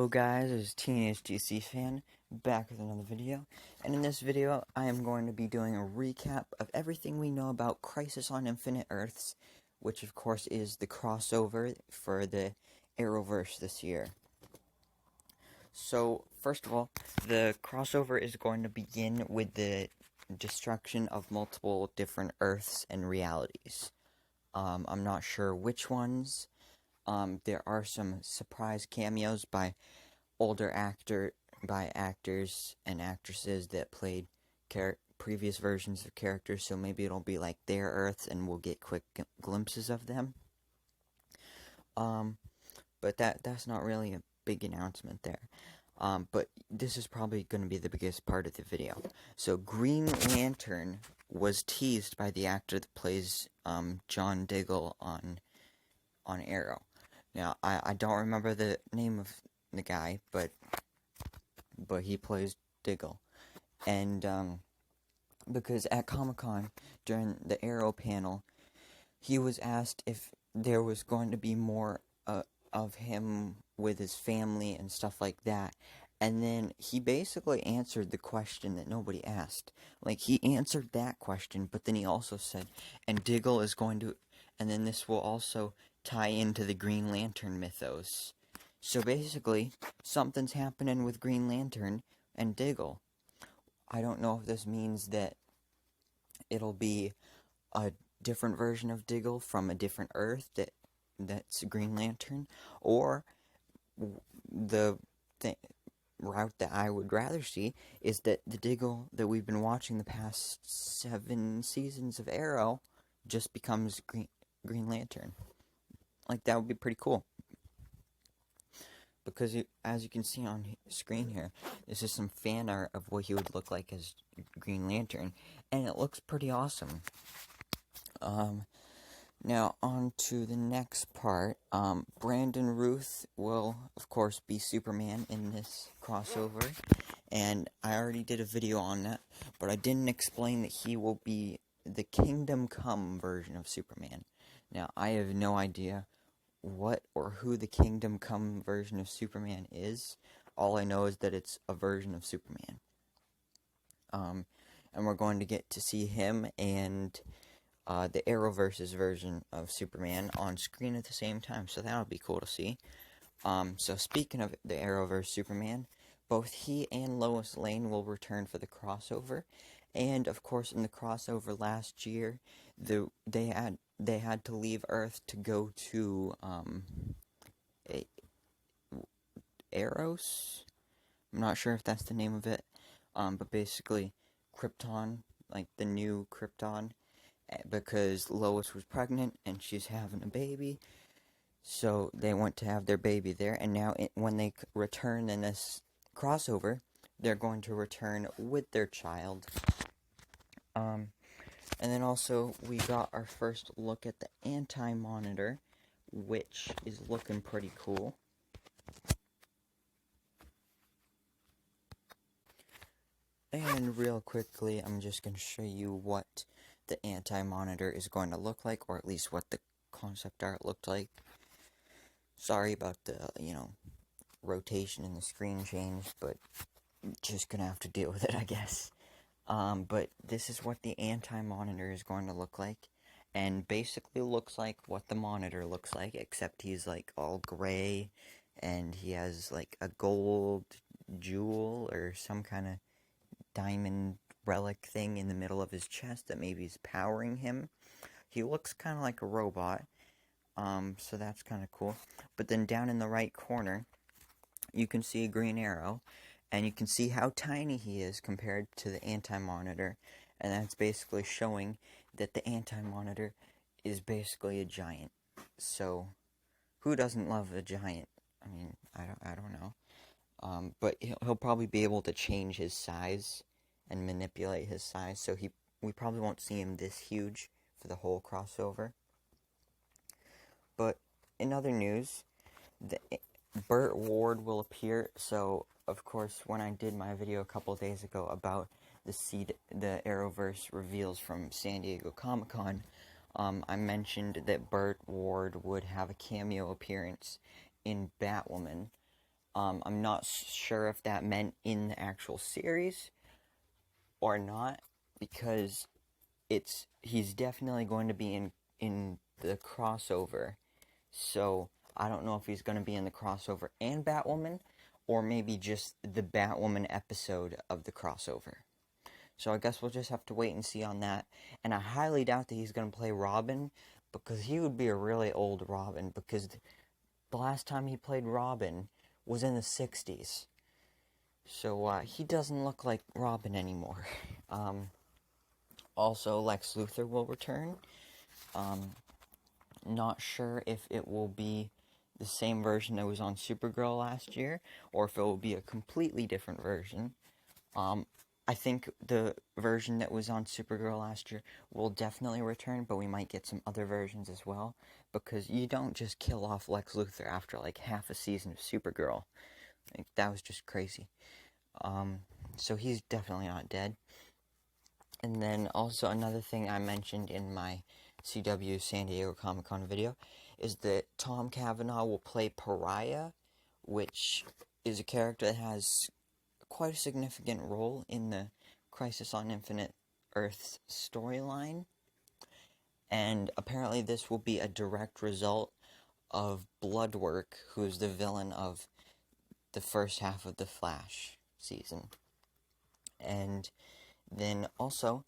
Hello guys, it's Teenage DC Fan, back with another video, and in this video I am going to be doing a recap of everything we know about Crisis on Infinite Earths, which of course is the crossover for the Arrowverse this year. So, first of all, the crossover is going to begin with the destruction of multiple different Earths and realities. I'm not sure which ones. There are some surprise cameos by actors and actresses that played previous versions of characters, so maybe it'll be like their Earths and we'll get quick glimpses of them. But that's not really a big announcement there. But this is probably going to be the biggest part of the video. So Green Lantern was teased by the actor that plays John Diggle on Arrow. Now, I don't remember the name of the guy, but he plays Diggle. And, because at Comic-Con, during the Arrow panel, he was asked if there was going to be more of him with his family and stuff like that. And then he basically answered the question that nobody asked. Like, he answered that question, but then he also said, and Diggle is going to, and then this will also tie into the Green Lantern mythos. So basically, something's happening with Green Lantern and Diggle. I don't know if this means that it'll be a different version of Diggle from a different Earth that's Green Lantern, or the route that I would rather see is that the Diggle that we've been watching the past 7 seasons of Arrow just becomes Green Lantern. Like, that would be pretty cool. Because as you can see on screen here, this is some fan art of what he would look like as Green Lantern, and it looks pretty awesome. Now on to the next part. Brandon Routh will, of course, be Superman in this crossover, and I already did a video on that, but I didn't explain that he will be the Kingdom Come version of Superman. Now, I have no idea what or who the Kingdom Come version of Superman is. All I know is that it's a version of Superman. And we're going to get to see him and the Arrowverse's version of Superman on screen at the same time, so that'll be cool to see. So speaking of the Arrowverse Superman, both he and Lois Lane will return for the crossover, and of course in the crossover last year, they had to leave Earth to go to Eros. I'm not sure if that's the name of it, but basically Krypton, like the new Krypton, because Lois was pregnant and she's having a baby, so they went to have their baby there, and now when they return in this crossover, they're going to return with their child. And then also, we got our first look at the Anti-Monitor, which is looking pretty cool. And real quickly, I'm just going to show you what the Anti-Monitor is going to look like, or at least what the concept art looked like. Sorry about the, rotation in the screen change, but just gonna have to deal with it, I guess. But this is what the Anti-Monitor is going to look like, and basically looks like what the Monitor looks like, except he's like all gray, and he has like a gold jewel or some kind of diamond relic thing in the middle of his chest that maybe is powering him. He looks kind of like a robot, so that's kind of cool. But then down in the right corner, you can see a Green Arrow, and you can see how tiny he is compared to the Anti-Monitor, and that's basically showing that the Anti-Monitor is basically a giant. So, who doesn't love a giant? I mean, I don't know. But he'll probably be able to change his size and manipulate his size, so we probably won't see him this huge for the whole crossover. But in other news, Burt Ward will appear. So, of course, when I did my video a couple days ago about the Arrowverse reveals from San Diego Comic-Con, I mentioned that Burt Ward would have a cameo appearance in Batwoman. I'm not sure if that meant in the actual series or not, because he's definitely going to be in the crossover. So I don't know if he's going to be in the crossover and Batwoman, or maybe just the Batwoman episode of the crossover. So I guess we'll just have to wait and see on that. And I highly doubt that he's going to play Robin, because he would be a really old Robin, because the last time he played Robin was in the 60s. So he doesn't look like Robin anymore. Also, Lex Luthor will return. Not sure if it will be the same version that was on Supergirl last year, or if it will be a completely different version. I think the version that was on Supergirl last year will definitely return, but we might get some other versions as well, because you don't just kill off Lex Luthor after like half a season of Supergirl. Like, that was just crazy. So he's definitely not dead. And then also another thing I mentioned in my CW San Diego Comic-Con video is that Tom Cavanaugh will play Pariah, which is a character that has quite a significant role in the Crisis on Infinite Earths storyline. And apparently this will be a direct result of Bloodwork, who's the villain of the first half of the Flash season. And then also,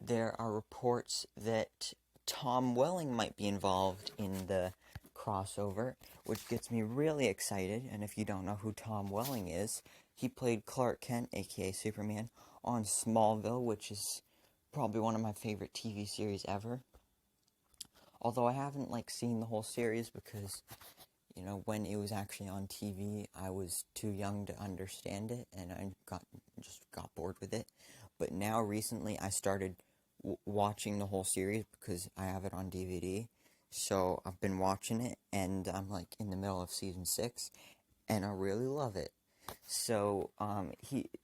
there are reports that Tom Welling might be involved in the crossover, which gets me really excited. And if you don't know who Tom Welling is, he played Clark Kent, aka Superman, on Smallville, which is probably one of my favorite TV series ever. Although I haven't seen the whole series, because when it was actually on TV, I was too young to understand it, and I just got bored with it. But now, recently, I started watching the whole series because I have it on DVD. So I've been watching it, and I'm in the middle of season 6, and I really love it. So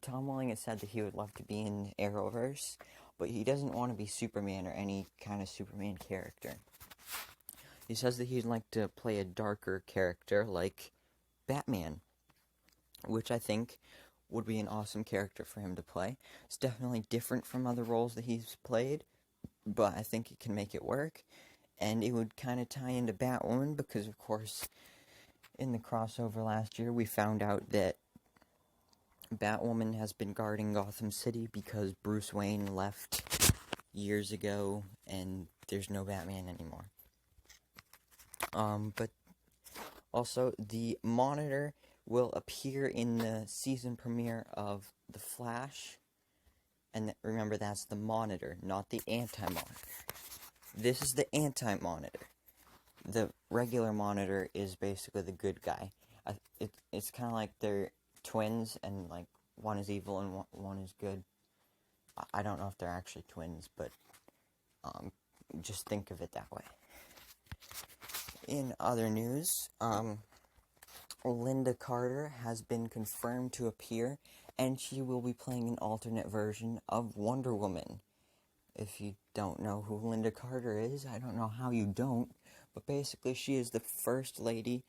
Tom Welling has said that he would love to be in Arrowverse, but he doesn't want to be Superman or any kind of Superman character. He says that he'd like to play a darker character like Batman, which I think would be an awesome character for him to play. It's definitely different from other roles that he's played, but I think it can make it work. And it would kind of tie into Batwoman, because of course in the crossover last year we found out that Batwoman has been guarding Gotham City because Bruce Wayne left years ago and there's no Batman anymore. But also, the Monitor will appear in the season premiere of The Flash. And remember, that's the Monitor, not the Anti-Monitor. This is the Anti-Monitor. The regular Monitor is basically the good guy. It's kind of like they're twins, and one is evil and one is good. I don't know if they're actually twins, but just think of it that way. In other news, Lynda Carter has been confirmed to appear, and she will be playing an alternate version of Wonder Woman. If you don't know who Lynda Carter is, I don't know how you don't, but basically she is the first lady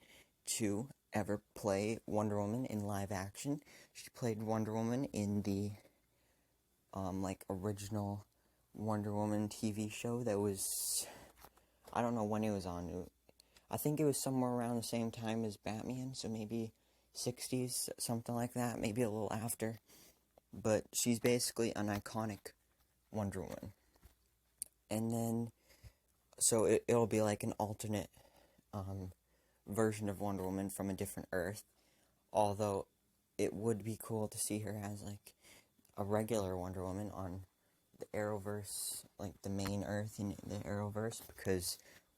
to ever play Wonder Woman in live action. She played Wonder Woman in the original Wonder Woman TV show that was, I don't know when it was on. I think it was somewhere around the same time as Batman, so maybe 60s, something like that, maybe a little after. But she's basically an iconic Wonder Woman. And then, so it'll be like an alternate version of Wonder Woman from a different Earth. Although, it would be cool to see her as a regular Wonder Woman on the Arrowverse, the main Earth in the Arrowverse, because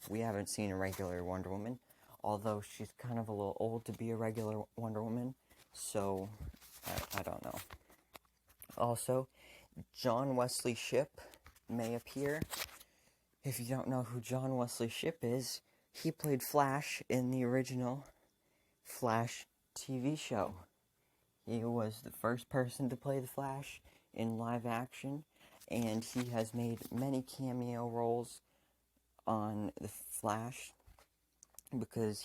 we haven't seen a regular Wonder Woman, although she's kind of a little old to be a regular Wonder Woman, so I don't know. Also, John Wesley Shipp may appear. If you don't know who John Wesley Shipp is, he played Flash in the original Flash TV show. He was the first person to play the Flash in live action, and he has made many cameo roles on the Flash, because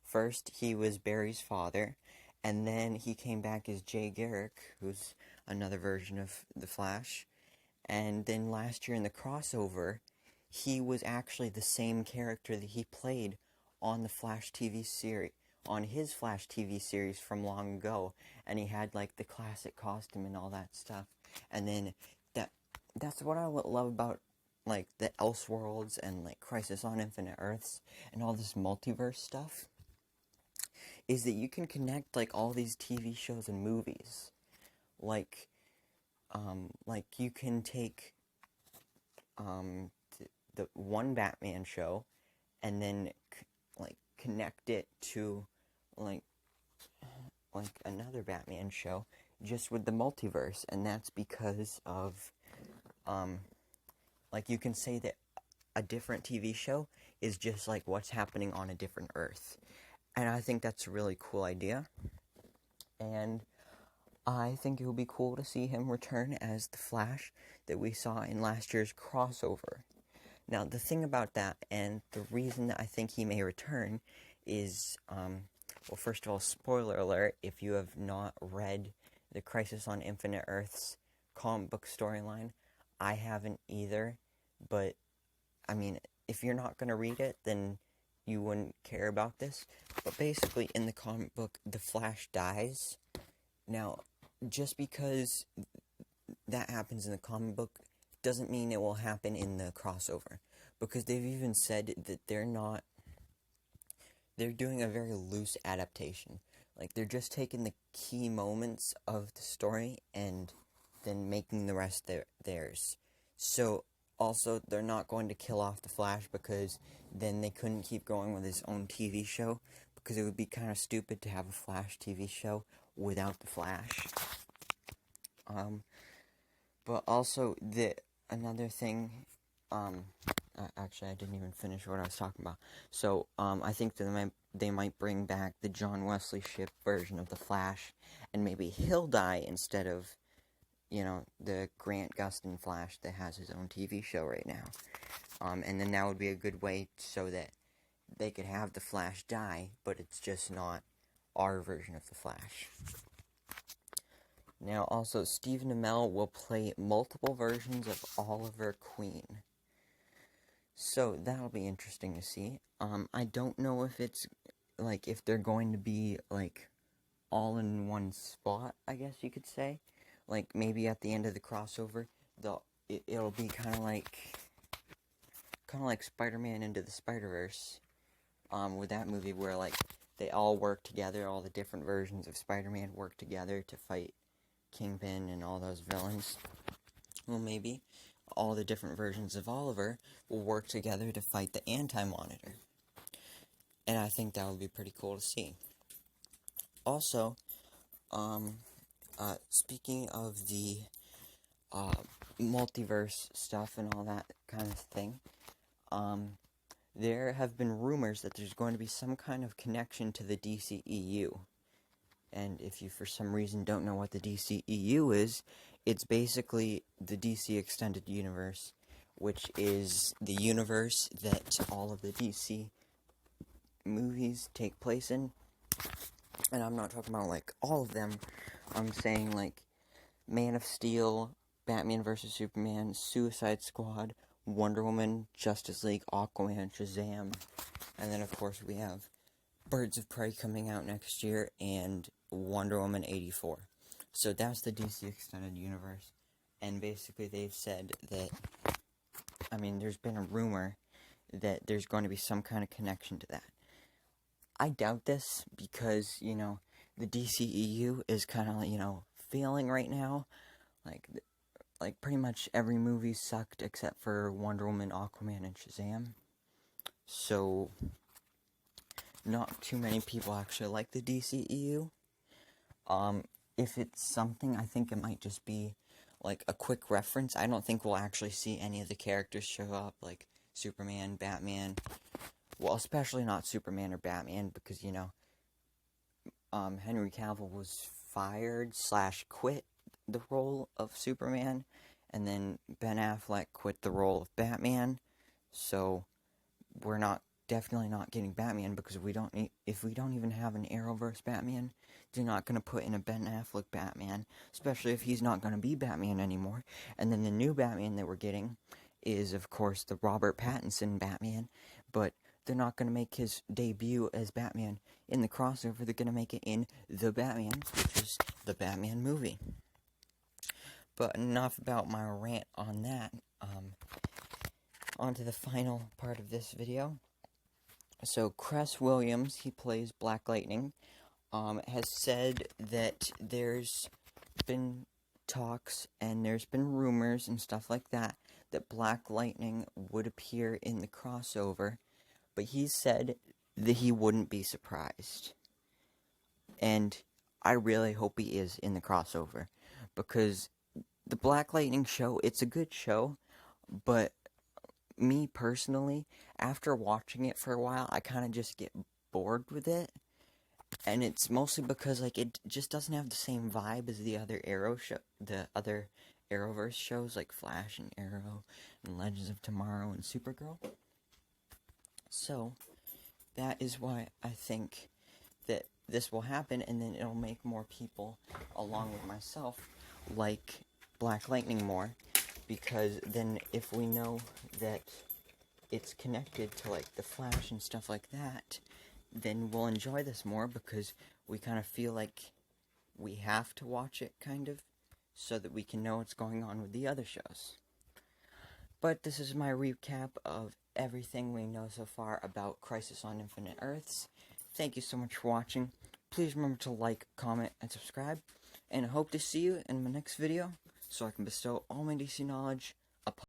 First, he was Barry's father, and then he came back as Jay Garrick, who's another version of the Flash. And then last year in the crossover, he was actually the same character that he played on the Flash TV series, on his Flash TV series from long ago, and he had like the classic costume and all that stuff. And then that's what I love about like the Elseworlds and like Crisis on Infinite Earths and all this multiverse stuff, is that you can connect like all these TV shows and movies. Like you can take the one Batman show and then connect it to like another Batman show just with the multiverse, and that's because of you can say that a different TV show is just like what's happening on a different Earth. And I think that's a really cool idea. And I think it would be cool to see him return as the Flash that we saw in last year's crossover. Now, the thing about that, and the reason that I think he may return, is, well, first of all, spoiler alert, if you have not read the Crisis on Infinite Earths comic book storyline, I haven't either, but, I mean, if you're not going to read it, then you wouldn't care about this. But basically, in the comic book, the Flash dies. Now, just because that happens in the comic book doesn't mean it will happen in the crossover, because they've even said that they're doing a very loose adaptation. Like, they're just taking the key moments of the story and then making the rest theirs. So, also, they're not going to kill off the Flash, because then they couldn't keep going with his own TV show, because it would be kind of stupid to have a Flash TV show without the Flash. But also, another thing, actually, I didn't even finish what I was talking about. So, I think that they might bring back the John Wesley Shipp version of the Flash, and maybe he'll die instead of, the Grant Gustin Flash that has his own TV show right now. And then that would be a good way so that they could have the Flash die, but it's just not our version of the Flash. Now, also, Stephen Amell will play multiple versions of Oliver Queen. So, that'll be interesting to see. I don't know if it's, if they're going to be, all in one spot, I guess you could say. Maybe at the end of the crossover, it'll be kind of like Spider-Man Into the Spider-Verse, with that movie where, they all work together, all the different versions of Spider-Man work together to fight Kingpin and all those villains. Well, maybe all the different versions of Oliver will work together to fight the Anti-Monitor. And I think that would be pretty cool to see. Also, speaking of the multiverse stuff and all that kind of thing, there have been rumors that there's going to be some kind of connection to the DCEU. And if you for some reason don't know what the DCEU is, it's basically the DC Extended Universe, which is the universe that all of the DC movies take place in. And I'm not talking about, all of them. I'm saying, Man of Steel, Batman vs. Superman, Suicide Squad, Wonder Woman, Justice League, Aquaman, Shazam. And then, of course, we have Birds of Prey coming out next year, and Wonder Woman 84. So that's the DC Extended Universe. And basically they've said that, there's been a rumor that there's going to be some kind of connection to that. I doubt this because, the DCEU is kind of, failing right now. Pretty much every movie sucked except for Wonder Woman, Aquaman, and Shazam. So, not too many people actually like the DCEU. If it's something, I think it might just be, a quick reference. I don't think we'll actually see any of the characters show up, like Superman, Batman. Well, especially not Superman or Batman, because, Henry Cavill was fired / quit the role of Superman, and then Ben Affleck quit the role of Batman, so we're not definitely not getting Batman because if we don't even have an Arrowverse Batman, they're not going to put in a Ben Affleck Batman, especially if he's not going to be Batman anymore. And then the new Batman that we're getting is, of course, the Robert Pattinson Batman, but they're not going to make his debut as Batman in the crossover. They're going to make it in The Batman, which is the Batman movie. But enough about my rant on that. On to the final part of this video. So Cress Williams, he plays Black Lightning, has said that there's been talks and there's been rumors and stuff like that Black Lightning would appear in the crossover, but he said that he wouldn't be surprised. And I really hope he is in the crossover, because the Black Lightning show, it's a good show, but me personally, after watching it for a while, I kind of just get bored with it. And it's mostly because, like, it just doesn't have the same vibe as the other other Arrowverse shows, like Flash and Arrow and Legends of Tomorrow and Supergirl. So, that is why I think that this will happen, and then it'll make more people, along with myself, like Black Lightning more, because then if we know that it's connected to, like, the Flash and stuff like that, then we'll enjoy this more, because we kind of feel like we have to watch it, kind of, so that we can know what's going on with the other shows. But this is my recap of everything we know so far about Crisis on Infinite Earths. Thank you so much for watching. Please remember to like, comment, and subscribe. And I hope to see you in my next video, so I can bestow all my DC knowledge